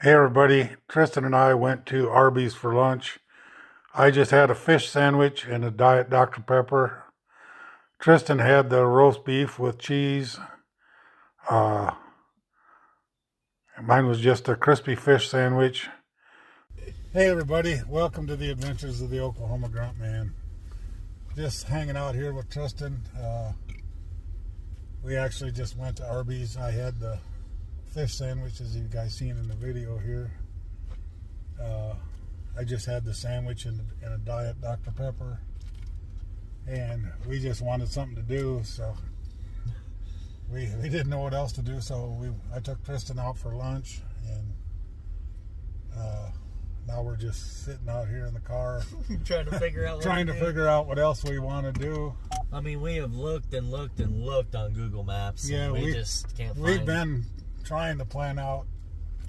Hey everybody, Tristan and I went to Arby's for lunch. I just had a fish sandwich and a Diet Dr. Pepper. Tristan had the roast beef with cheese. Uh, Mine was just a crispy fish sandwich. Hey everybody, welcome to the adventures of the Oklahoma Gruntman. Just hanging out here with Tristan. We actually just went to Arby's. I had the fish sandwich, as you guys seen in the video here. I just had the sandwich and a Diet Dr. Pepper, and we just wanted something to do, so we didn't know what else to do, so I took Tristan out for lunch, and now we're just sitting out here in the car trying to figure out what else we want to do. I mean, we have looked and looked and looked on Google Maps. Yeah, and we just can't find. We've been trying to plan out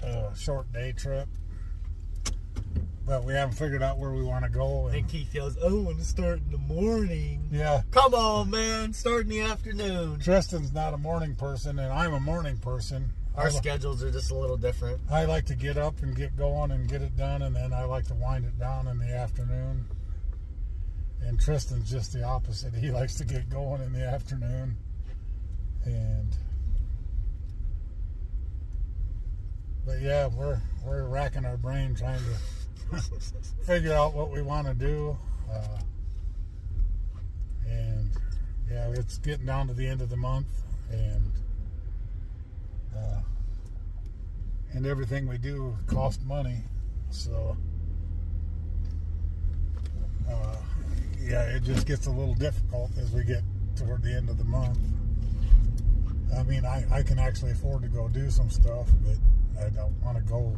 a short day trip, but we haven't figured out where we want to go. And Keith goes, "Oh, I want to start in the morning." Yeah. Come on, man. Start in the afternoon. Tristan's not a morning person, and I'm a morning person. Our schedules are just a little different. I like to get up and get going and get it done, and then I like to wind it down in the afternoon. And Tristan's just the opposite. He likes to get going in the afternoon. But yeah, we're racking our brain trying to figure out what we want to do. And yeah, it's getting down to the end of the month, and everything we do costs money. So yeah, it just gets a little difficult as we get toward the end of the month. I mean, I can actually afford to go do some stuff, but I don't want to go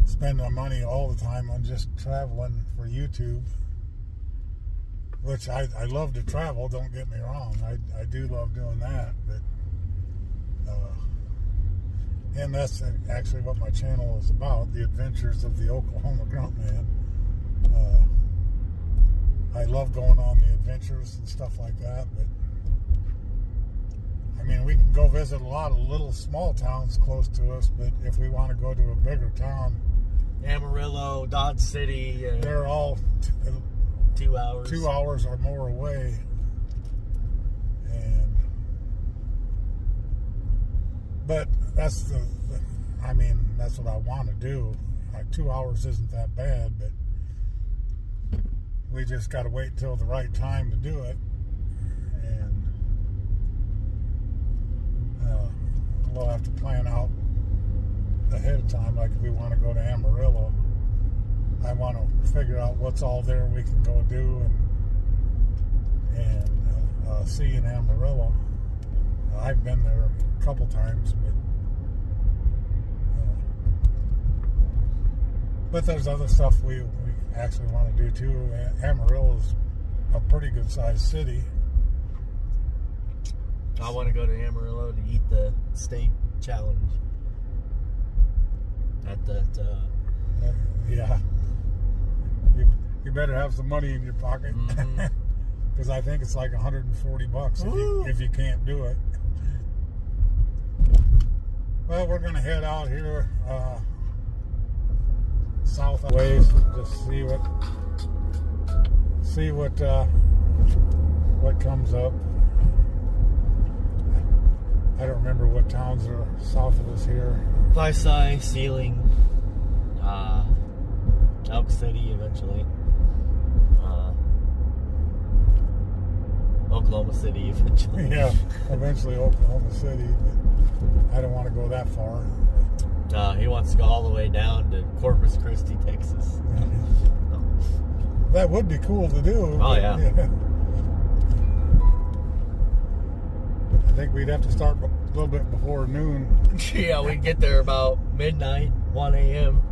spend my money all the time on just traveling for YouTube, which I love to travel, don't get me wrong. I do love doing that, but and that's actually what my channel is about, the adventures of the Oklahoma Gruntman. I love going on the adventures and stuff like that, but I mean, we can go visit a lot of little small towns close to us, but if we want to go to a bigger town, Amarillo, Dodge City, they're all 2 hours. 2 hours or more away. But that's that's what I want to do. 2 hours isn't that bad, but we just got to wait until the right time to do it. And we'll have to plan out ahead of time. Like if we want to go to Amarillo, I want to figure out what's all there we can go do and see in Amarillo. I've been there a couple times, but there's other stuff we actually want to do too. Amarillo is a pretty good sized city. I want to go to Amarillo to eat the steak challenge at that. Yeah, you better have some money in your pocket, because I think it's like $140 if you can't do it. Well, we're gonna head out here south of ways and just see what comes up. I don't remember what towns are south of us here. Vici, Sealing, Elk City eventually, Oklahoma City eventually. Yeah, eventually Oklahoma City, but I don't want to go that far. He wants to go all the way down to Corpus Christi, Texas. That would be cool to do. Oh, yeah. I think we'd have to start a little bit before noon. Yeah, we'd get there about midnight, 1 a.m.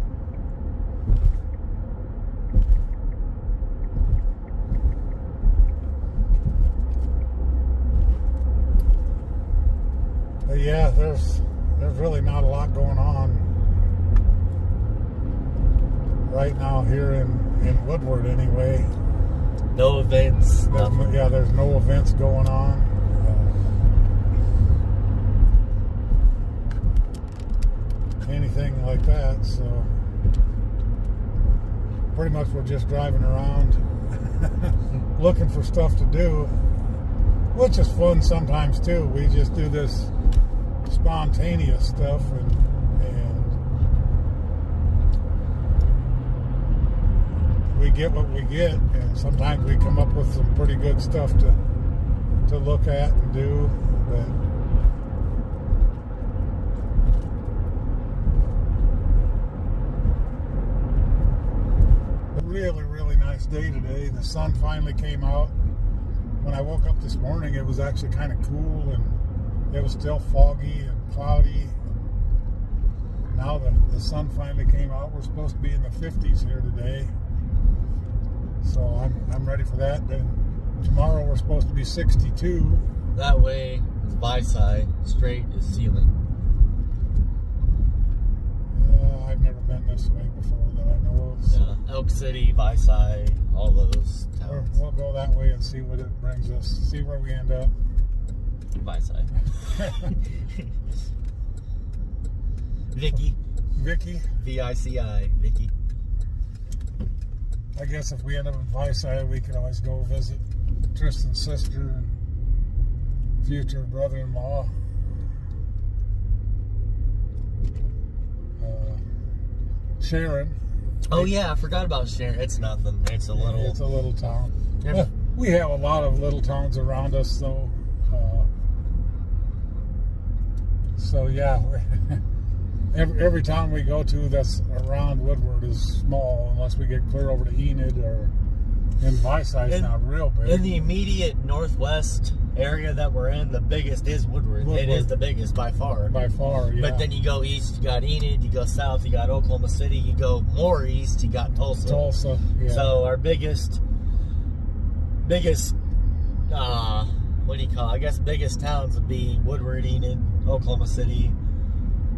But yeah, there's really not a lot going on right now here in Woodward anyway. No events. There's no events going on. Anything like like that. So pretty much we're just driving around looking for stuff to do, which is fun sometimes too. We just do this spontaneous stuff, and we get what we get, and sometimes we come up with some pretty good stuff to look at and do. But really nice day today. The sun finally came out. When I woke up this morning, it was actually kind of cool, and it was still foggy and cloudy. Now the sun finally came out. We're supposed to be in the 50s here today, so I'm ready for that. And tomorrow we're supposed to be 62. That way is Vici, straight is ceiling. I've never been this way before that I know of. So. Yeah, Elk City, Vici, all those towns. We'll go that way and see what it brings us. See where we end up. Vici. Vici. Vici. Vici. Vici. I guess if we end up in Vici, we could always go visit Tristan's sister and future brother-in-law. Sharon. Oh yeah, I forgot about Sharon. It's nothing. It's a little town. Yeah. We have a lot of little towns around us, though. So yeah, every town we go to that's around Woodward is small, unless we get clear over to Enid or in Vici. It's not real big. In the immediate northwest area that we're in, the biggest is Woodward. It is the biggest by far. By far, yeah. But then you go east, you got Enid. You go south, you got Oklahoma City. You go more east, you got Tulsa. Tulsa, yeah. So our biggest, what do you call it? I guess biggest towns would be Woodward, Enid, Oklahoma City,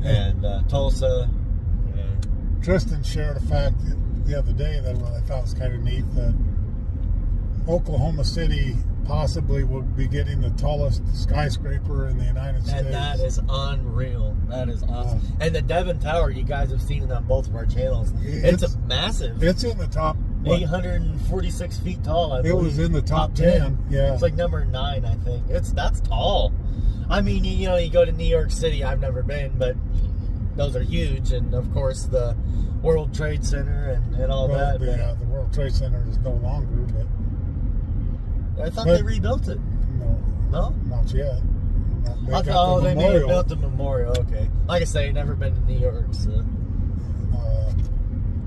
and Tulsa. Yeah. Tristan shared a fact the other day that I thought was kind of neat, that Oklahoma City possibly will be getting the tallest skyscraper in the United States. And that is unreal. That is awesome. And the Devon Tower, you guys have seen it on both of our channels. It's a massive. It's in the top. 846 feet tall, I believe. It was in the top 10. Yeah. It's like number 9, I think. That's tall. I mean, you go to New York City. I've never been, but those are huge. And of course, the World Trade Center and all that. Yeah, the World Trade Center is no longer, but I thought they rebuilt it. No? Not yet. They may have built the memorial. Okay. Like I say, never been to New York, so.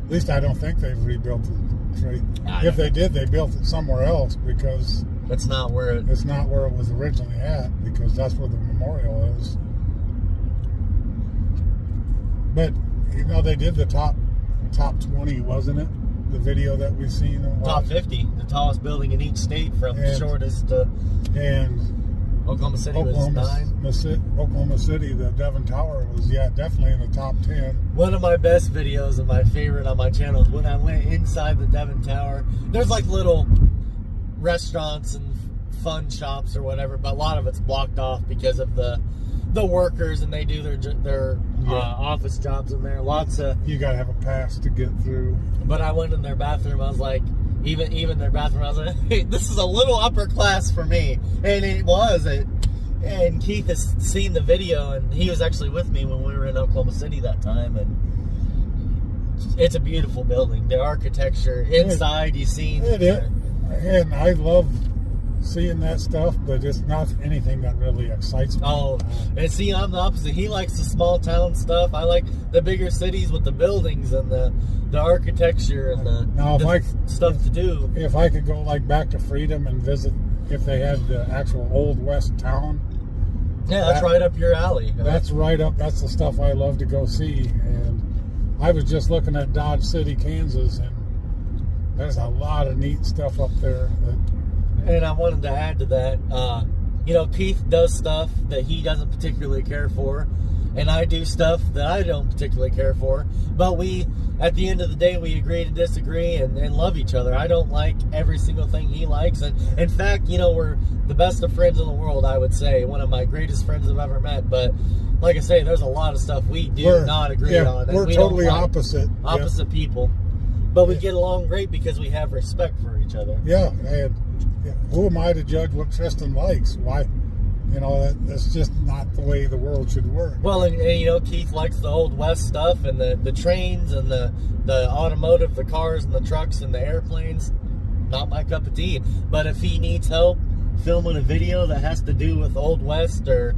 At least I don't think they've rebuilt the trade. If they did, they built it somewhere else, because that's not where it was originally at, because that's where the memorial is. But they did the top 20, wasn't it? The video that we've seen. Top 50, the tallest building in each state, from shortest to. And Oklahoma City was 9. Oklahoma City, the Devon Tower was, definitely in the top 10. One of my best videos and my favorite on my channel is when I went inside the Devon Tower. There's like little restaurants and fun shops or whatever, but a lot of it's blocked off because of the workers, and they do their office jobs in there. Lots of. You gotta have a pass to get through. But I went in their bathroom. I was like. Even their bathroom, I was like, hey, this is a little upper class for me. And it was. And Keith has seen the video, and he was actually with me when we were in Oklahoma City that time. And it's a beautiful building. The architecture inside, you've seen. And I love seeing that stuff, but it's not anything that really excites me. Oh, and see, I'm the opposite. He likes the small town stuff. I like the bigger cities with the buildings and the architecture and the stuff to do. If I could go like back to Freedom and visit, if they had the actual Old West town. Yeah, that's right up your alley. That's right up. That's the stuff I love to go see. And I was just looking at Dodge City, Kansas, and there's a lot of neat stuff up there. And I wanted to add to that, Keith does stuff that he doesn't particularly care for. and I do stuff that I don't particularly care for. But we, at the end of the day, we agree to disagree and love each other. I don't like every single thing he likes. And in fact, you know, we're the best of friends in the world, I would say. One of my greatest friends I've ever met. But like I say, there's a lot of stuff we do not agree on. And We're totally opposite. Opposite people. But we get along great because we have respect for each other. Yeah, and who am I to judge what Tristan likes? Why? You know, that's just not the way the world should work. Well, and you know, Keith likes the Old West stuff and the trains and the automotive, the cars and the trucks and the airplanes. Not my cup of tea. But if he needs help filming a video that has to do with Old West or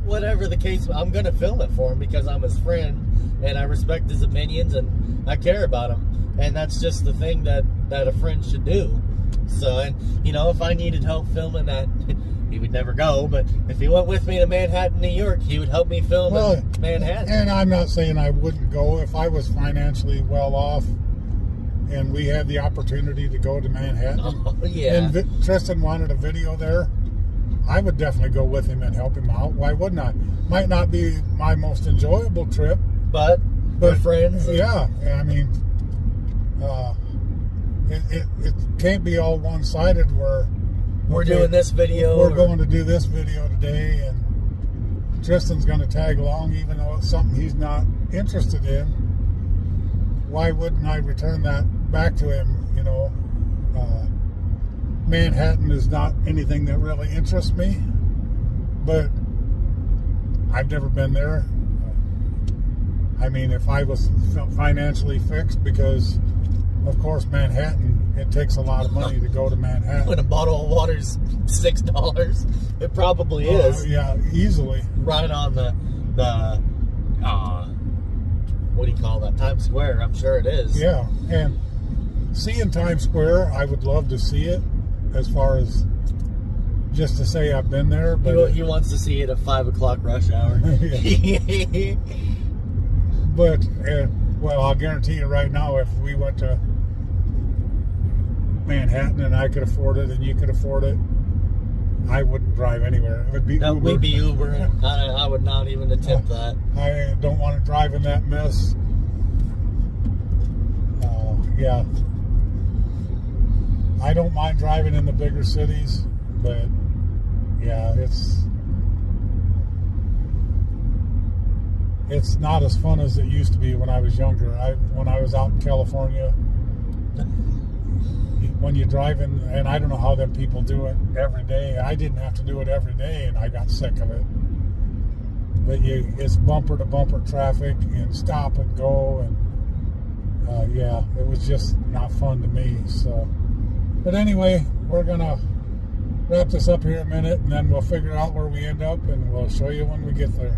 whatever the case, I'm going to film it for him because I'm his friend and I respect his opinions and I care about him. And that's just the thing that a friend should do. So, and you know, if I needed help filming that, he would never go. But if he went with me to Manhattan, New York, he would help me film in Manhattan. And I'm not saying I wouldn't go if I was financially well off and we had the opportunity to go to Manhattan. Oh, yeah. And Tristan wanted a video there, I would definitely go with him and help him out. Why wouldn't I? Might not be my most enjoyable trip, but we're friends. Yeah, I mean, it can't be all one-sided where we're doing this video. We're going to do this video today, and Tristan's going to tag along, even though it's something he's not interested in. Why wouldn't I return that back to him? You know, Manhattan is not anything that really interests me, but I've never been there. I mean, if I was financially fixed, because of course Manhattan, it takes a lot of money to go to Manhattan. When a bottle of water's $6, it probably is. Yeah, easily. Right on the what do you call that? Times Square. I'm sure it is. Yeah, and seeing Times Square, I would love to see it. As far as just to say I've been there, but he wants to see it at 5 o'clock rush hour. But well, I'll guarantee you right now, if we went to Manhattan and I could afford it and you could afford it, I wouldn't drive anywhere. It would be Uber. We'd be Ubering. I would not even attempt that. I don't want to drive in that mess. Yeah. I don't mind driving in the bigger cities, but yeah, it's not as fun as it used to be when I was younger. When I was out in California, when you drive in, and I don't know how them people do it every day. I didn't have to do it every day, and I got sick of it. But it's bumper to bumper traffic and stop and go, and yeah, it was just not fun to me. So. But anyway, we're going to wrap this up here in a minute, and then we'll figure out where we end up, and we'll show you when we get there.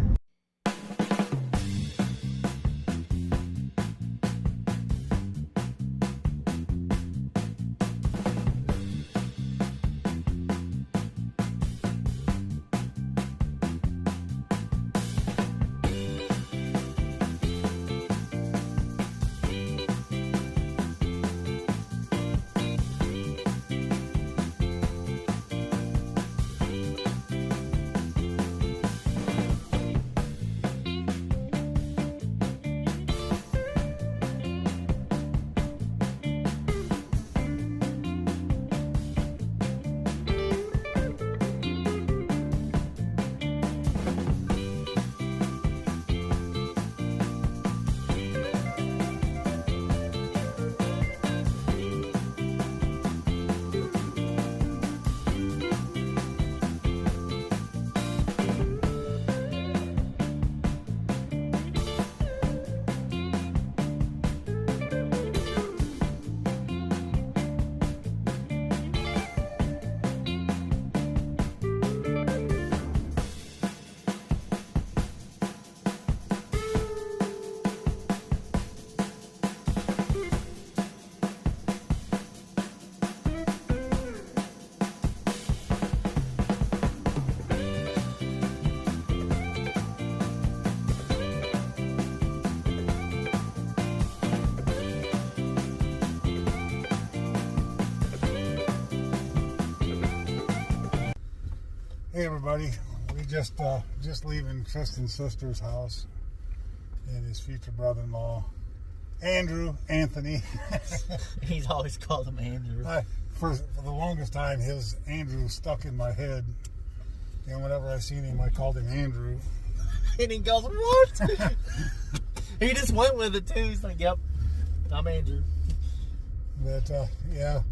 Hey everybody, We just leaving Tristan's sister's house and his future brother-in-law, Anthony. He's always called him Andrew. For the longest time, his Andrew stuck in my head. And whenever I seen him, I called him Andrew. And he goes, what? He just went with it too. He's like, yep, I'm Andrew. But yeah,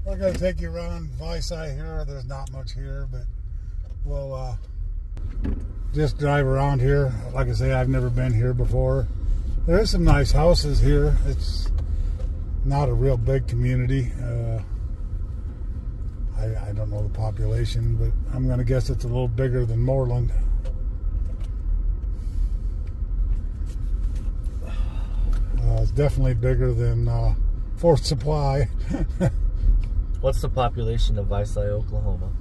we're going to take you around Vici here. There's not much here, but we'll just drive around here. Like I say, I've never been here before. There is some nice houses here. It's not a real big community. I don't know the population, but I'm going to guess it's a little bigger than Moreland. It's definitely bigger than Fourth Supply. What's the population of Vici, Oklahoma?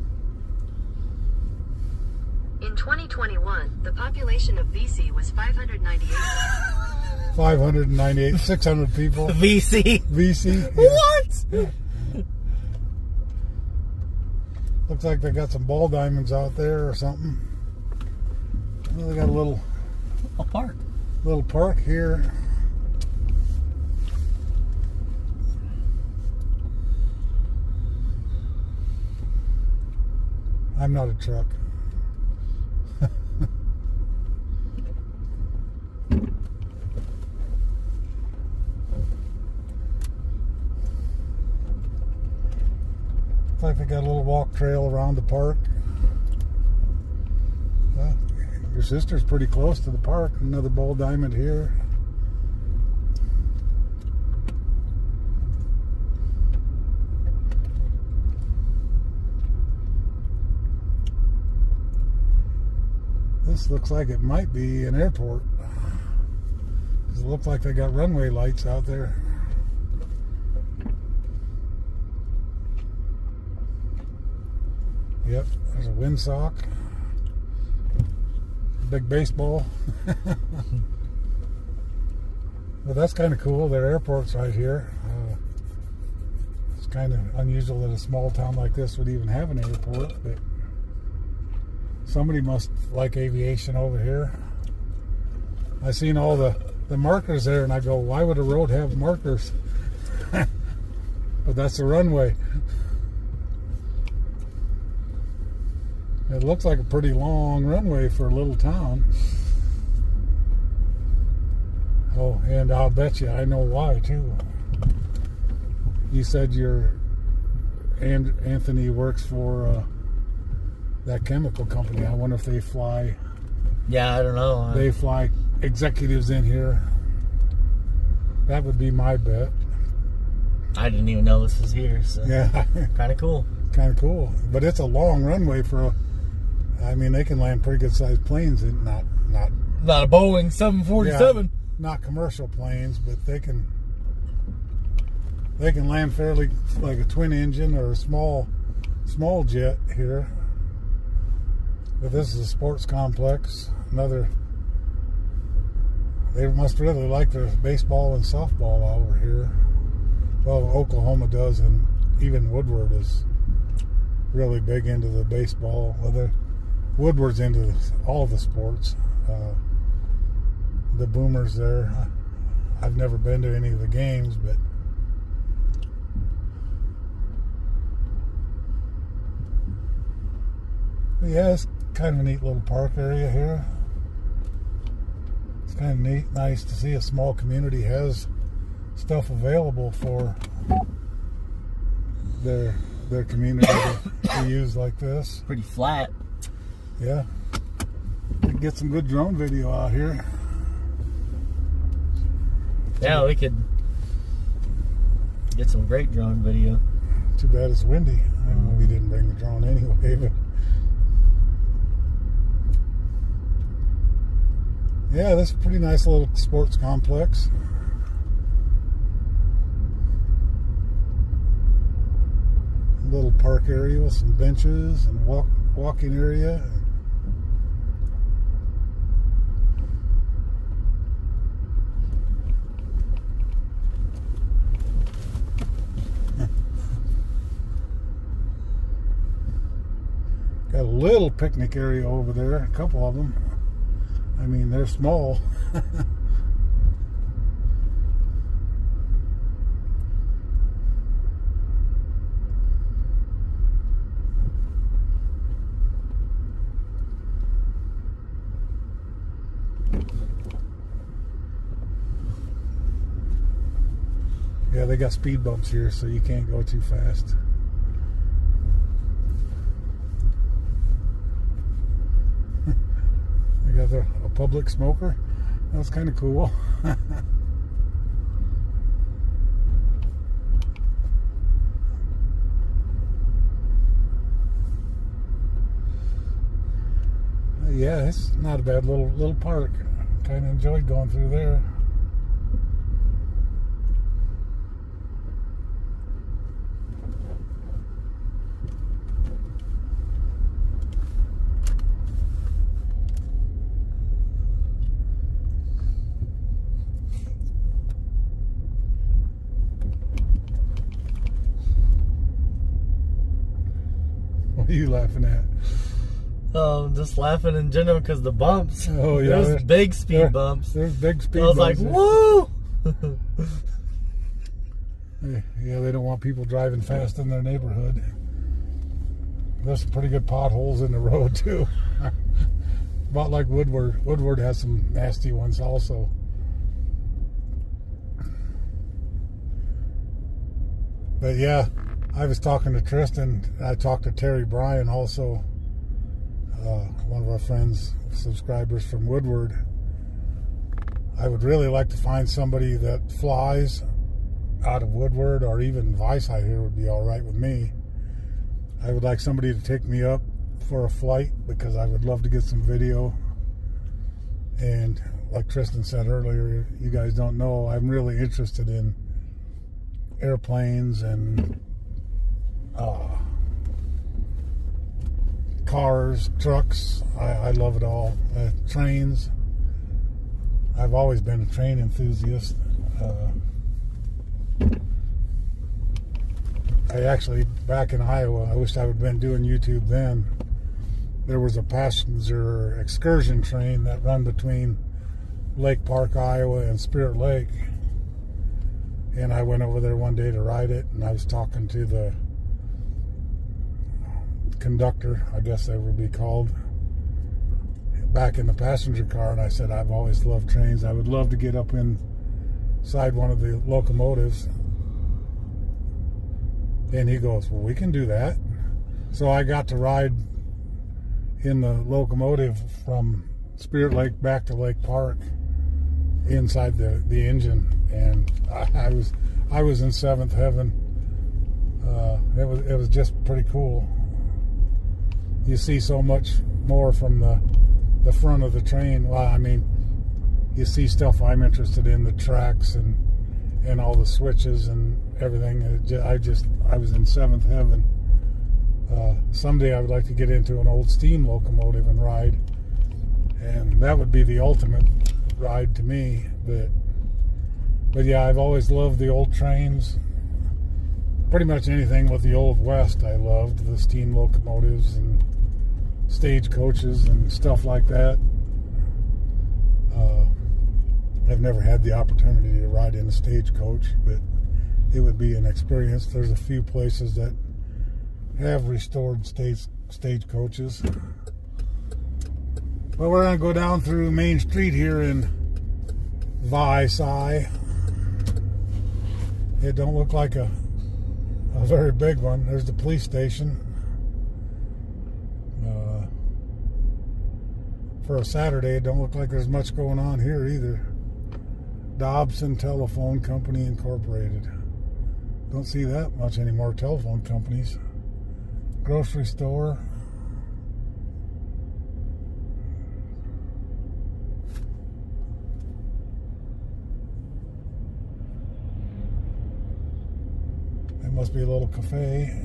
In 2021, the population of Vici was 598. 598, 600 people. VC. Vici. Yeah. What? Yeah. Looks like they got some ball diamonds out there or something. Well, they got a park. Little park here. I'm not a truck. Looks like they got a little walk trail around the park. Well, your sister's pretty close to the park. Another ball diamond here. This looks like it might be an airport. It looks like they got runway lights out there. Yep, there's a windsock. Big baseball. Well, that's kind of cool. Their airport's right here. It's kind of unusual that a small town like this would even have an airport, but somebody must like aviation over here. I seen all the markers there, and I go, why would a road have markers? But that's the runway. It looks like a pretty long runway for a little town. Oh, and I'll bet you I know why too. You said Anthony works for that chemical company. I wonder if they fly. Yeah, I don't know. They fly executives in here. That would be my bet. I didn't even know this was here. So yeah, kind of cool. Kind of cool. But it's a long runway for a. I mean, they can land pretty good sized planes, and not a Boeing 747. Yeah, not commercial planes, but they can land fairly like a twin engine or a small jet here. But this is a sports complex. They must really like their baseball and softball over here. Well, Oklahoma does, and even Woodward is really big into the baseball. Well, Woodward's into all the sports. The Boomers there. I've never been to any of the games, but yeah, it's kind of a neat little park area here. It's kind of nice to see a small community has stuff available for their community to use like this. Pretty flat. Yeah. We can get some good drone video out here. Yeah, we could get some great drone video. Too bad it's windy. I don't know, we didn't bring the drone anyway, but yeah, this is a pretty nice little sports complex. A little park area with some benches and walking area. Got a little picnic area over there, a couple of them. I mean, they're small. Yeah, they got speed bumps here, so you can't go too fast. They got a public smoker. That's kind of cool. Yeah, it's not a bad little park. Kind of enjoyed going through there. What are you laughing at? I'm just laughing in general because the bumps. Oh yeah, there's big speed bumps. There's big speed I was bumps. like, woo! Yeah, they don't want people driving fast in their neighborhood. There's some pretty good potholes in the road too. About like Woodward. Woodward has some nasty ones also. But yeah, I was talking to Tristan. I talked to Terry Bryan also. One of our friends, subscribers from Woodward. I would really like to find somebody that flies out of Woodward, or even Vici here would be all right with me. I would like somebody to take me up for a flight because I would love to get some video. And like Tristan said earlier, you guys don't know, I'm really interested in airplanes and cars, trucks. I love it all. Trains. I've always been a train enthusiast. I actually, back in Iowa, I wished I would have been doing YouTube then. There was a passenger excursion train that run between Lake Park, Iowa and Spirit Lake. And I went over there one day to ride it, and I was talking to the conductor, I guess they would be called, back in the passenger car, and I said, I've always loved trains. I would love to get up inside one of the locomotives. And he goes, well, we can do that. So I got to ride in the locomotive from Spirit Lake back to Lake Park inside the engine, and I was in seventh heaven. It was just pretty cool. You see so much more from the front of the train. Well, I mean, you see stuff I'm interested in, the tracks and all the switches and everything. I was in seventh heaven. Someday I would like to get into an old steam locomotive and ride, and that would be the ultimate ride to me. But yeah, I've always loved the old trains. Pretty much anything with the Old West I loved, the steam locomotives and stagecoaches and stuff like that. I've never had the opportunity to ride in a stagecoach, but it would be an experience. There's a few places that have restored stagecoaches. Well, we're going to go down through Main Street here in Vici. It don't look like a very big one. There's the police station. For a Saturday, it don't look like there's much going on here either. Dobson Telephone Company Incorporated. Don't see that much anymore, telephone companies. Grocery store. It must be a little cafe.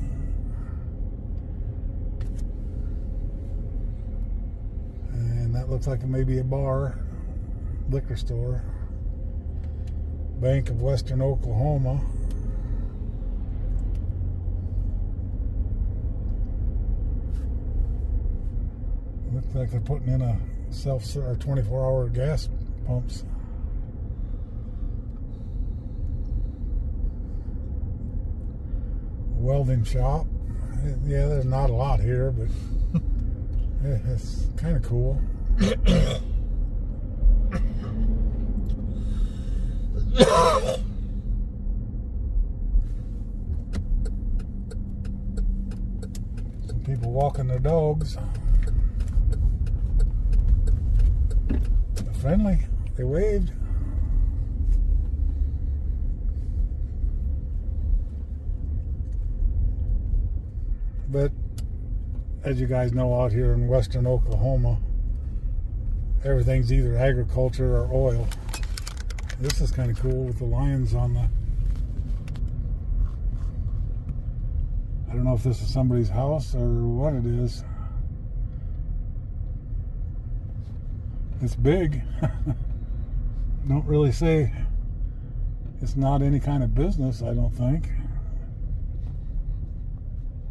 And that looks like it may be a bar, liquor store. Bank of Western Oklahoma. Looks like they're putting in a or 24-hour gas pumps. Welding shop. Yeah, there's not a lot here, but it's kind of cool. Some people walking their dogs. They're friendly. They waved. But as you guys know, out here in western Oklahoma, everything's either agriculture or oil. This is kind of cool with the lions on the... I don't know if this is somebody's house or what it is. It's big. Don't really say it's not any kind of business, I don't think.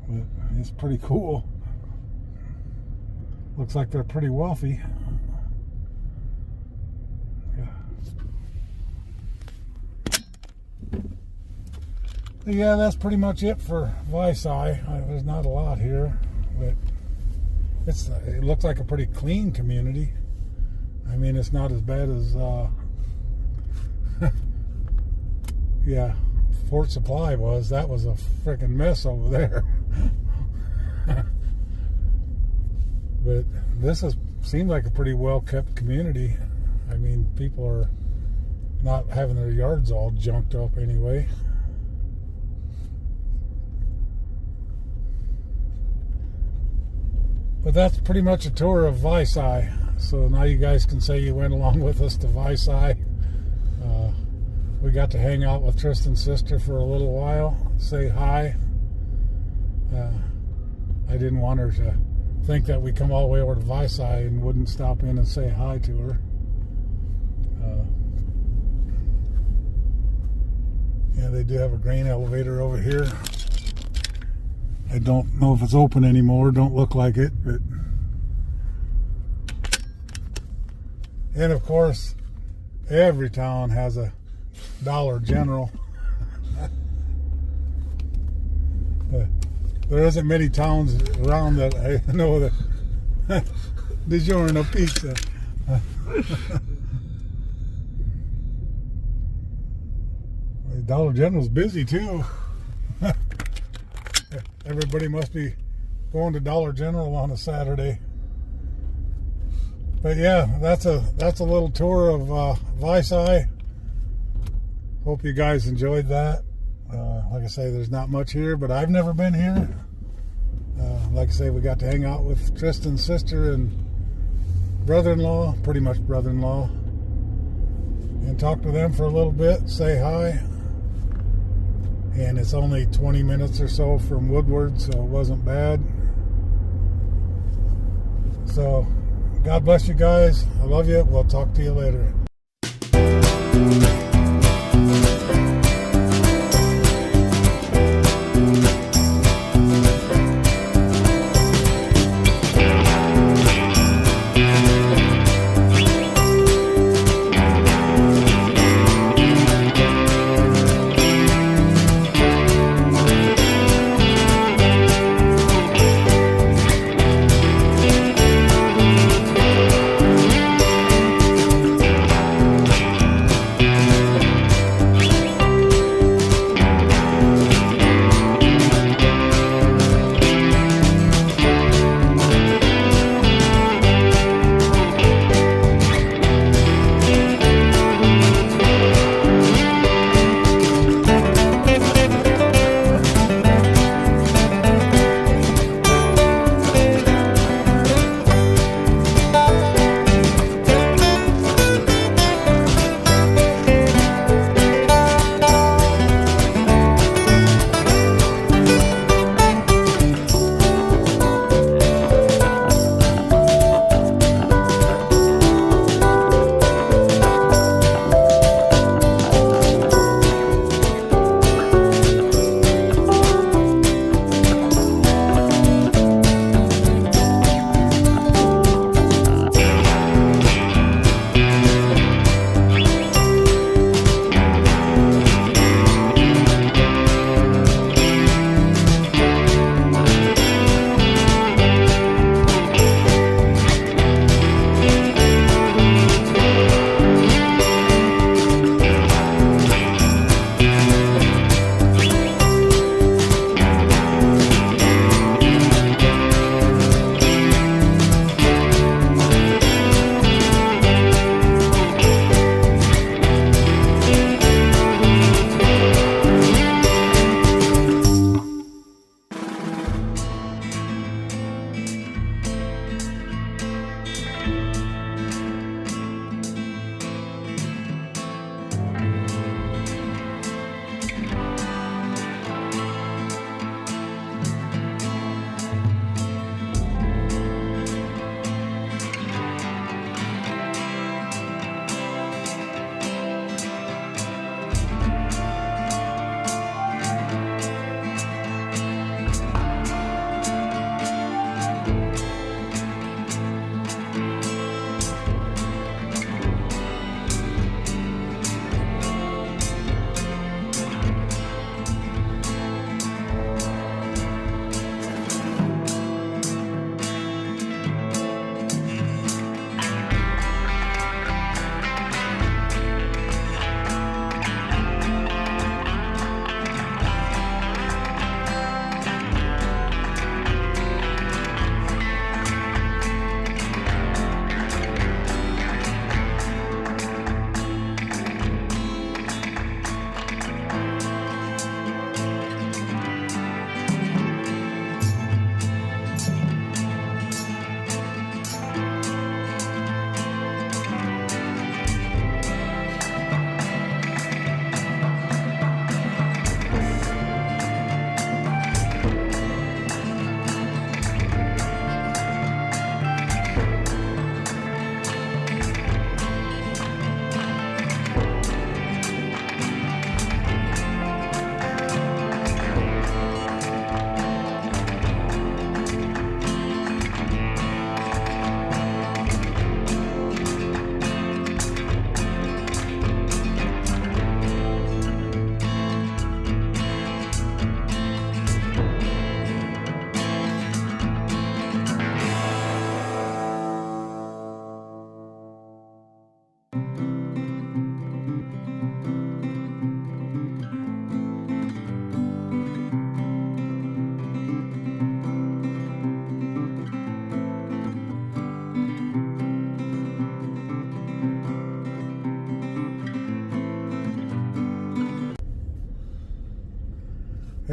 But it's pretty cool. Looks like they're pretty wealthy. Yeah, that's pretty much it for Vici. There's not a lot here, but it looks like a pretty clean community. I mean, it's not as bad as yeah, Fort Supply was. That was a freaking mess over there. But this seems like a pretty well kept community. I mean, people are not having their yards all junked up anyway. But that's pretty much a tour of Vici. So now you guys can say you went along with us to Vici. We got to hang out with Tristan's sister for a little while, say hi. I didn't want her to think that we come all the way over to Vici and wouldn't stop in and say hi to her. Yeah, they do have a grain elevator over here. I don't know if it's open anymore. Don't look like it, but... And of course, every town has a Dollar General. There isn't many towns around that I know that DiGiorno pizza. Dollar General's busy too. Everybody must be going to Dollar General on a Saturday. But yeah, that's a little tour of Vici. Hope you guys enjoyed that. Like I say, there's not much here, but I've never been here. Like I say, we got to hang out with Tristan's sister and brother-in-law, pretty much brother-in-law, and talk to them for a little bit, say hi. And it's only 20 minutes or so from Woodward, so it wasn't bad. So, God bless you guys. I love you. We'll talk to you later.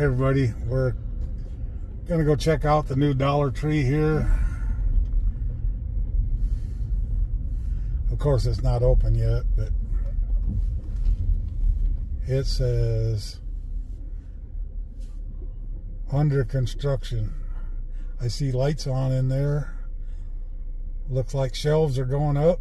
Hey everybody, we're gonna go check out the new Dollar Tree here. Of course it's not open yet, but it says under construction. I see lights on in there. Looks like shelves are going up.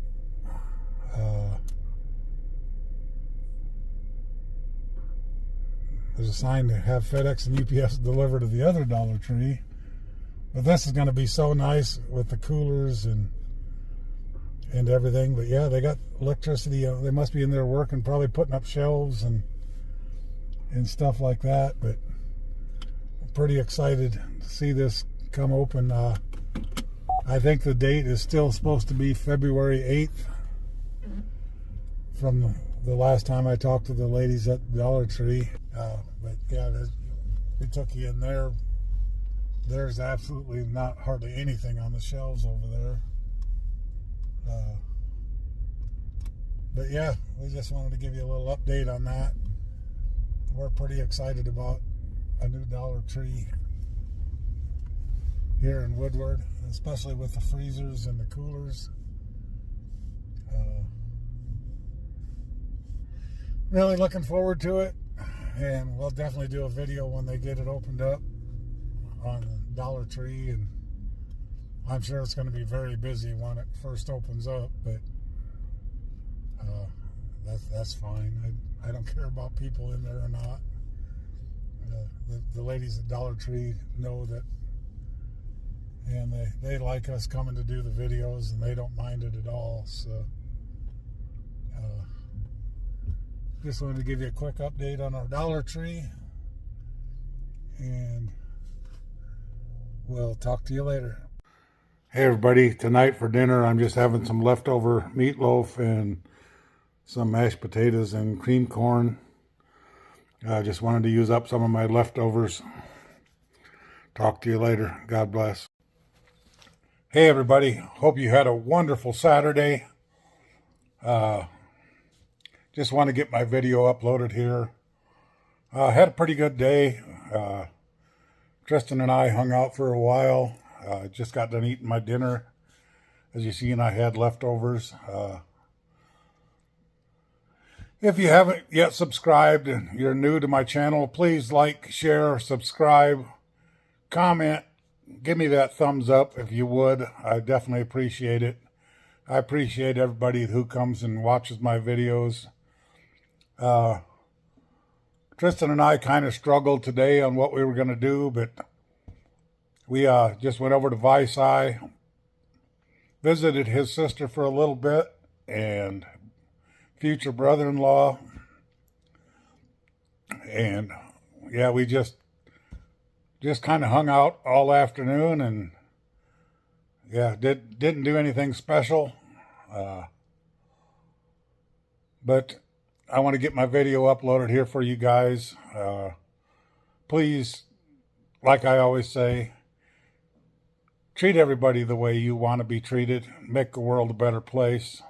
There's a sign to have FedEx and UPS deliver to the other Dollar Tree. But this is going to be so nice with the coolers and everything. But yeah, they got electricity. They must be in there working, probably putting up shelves and stuff like that. But I'm pretty excited to see this come open. I think the date is still supposed to be February 8th from the last time I talked to the ladies at Dollar Tree. But yeah, we took you in there. There's absolutely not hardly anything on the shelves over there. But yeah, we just wanted to give you a little update on that. We're pretty excited about a new Dollar Tree here in Woodward, especially with the freezers and the coolers. Really looking forward to it, and we'll definitely do a video when they get it opened up on Dollar Tree, and I'm sure it's going to be very busy when it first opens up, but that's fine. I don't care about people in there or not. The ladies at Dollar Tree know that, and they like us coming to do the videos, and they don't mind it at all. So just wanted to give you a quick update on our Dollar Tree, and we'll talk to you later. Hey everybody, tonight for dinner I'm just having some leftover meatloaf and some mashed potatoes and cream corn. I just wanted to use up some of my leftovers. Talk to you later. God bless. Hey everybody, hope you had a wonderful Saturday. Just want to get my video uploaded here. Had a pretty good day. Tristan and I hung out for a while. Just got done eating my dinner. As you see, and I had leftovers. If you haven't yet subscribed and you're new to my channel, please like, share, subscribe, comment. Give me that thumbs up if you would. I definitely appreciate it. I appreciate everybody who comes and watches my videos. Tristan and I kind of struggled today on what we were going to do, but we just went over to Vici, visited his sister for a little bit, and future brother-in-law, and yeah, we just kind of hung out all afternoon, and yeah, didn't do anything special, but I want to get my video uploaded here for you guys. Please, like I always say, treat everybody the way you want to be treated. Make the world a better place.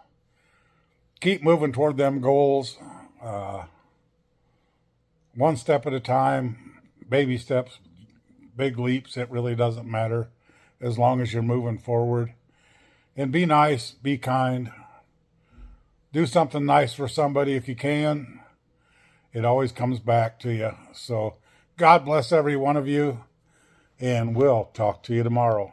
Keep moving toward them goals. One step at a time. Baby steps, big leaps. It really doesn't matter as long as you're moving forward. And be nice, be kind. Do something nice for somebody if you can. It always comes back to you. So God bless every one of you, and we'll talk to you tomorrow.